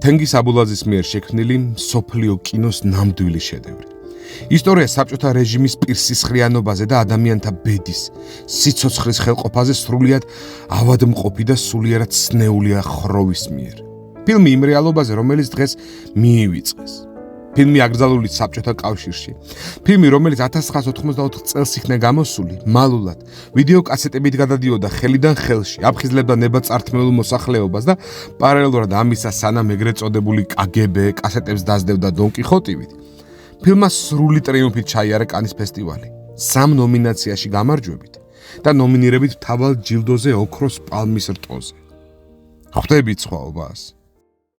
თენგიზ აბულაძის მიერ შექმნილი მსოფლიო კინოს ნამდვილი შედევრი. ისტორია საბჭოთა რეჟიმის პირსისხლიანობაზე და ადამიანთა ბედის, სიცოცხლის ხელყოფაზე სრულიად ავადმყოფი და სულიერად სნეულია ხროვის მიერ. ფილმი იმ რეალობაზე, რომელიც დღეს მიივიწყეს. ფილმი აკრძალული საბჭოთა კავშირში. ფილმი, რომელიც 1984 წელს იქნა გამოსული, მალულად ვიდეოკასეტებით გადადიოდა ხელიდან ხელში, აფხიზლებდა ნებაწართმელულ მოსახლეობას და პარალელურად ამისა სანამ ეგრეთ წოდებული KGB კასეტებს დაძდევდა დონ კიხოტივით. ფილმმა სრული ტრიუმფით ჩაიარა კანის ფესტივალი, 3 ნომინაციაში გამარჯვებით და ნომინირებით მთავარ ჯილდოზე ოქროს პალმის რტოზე. ხვდებით სხვაობას?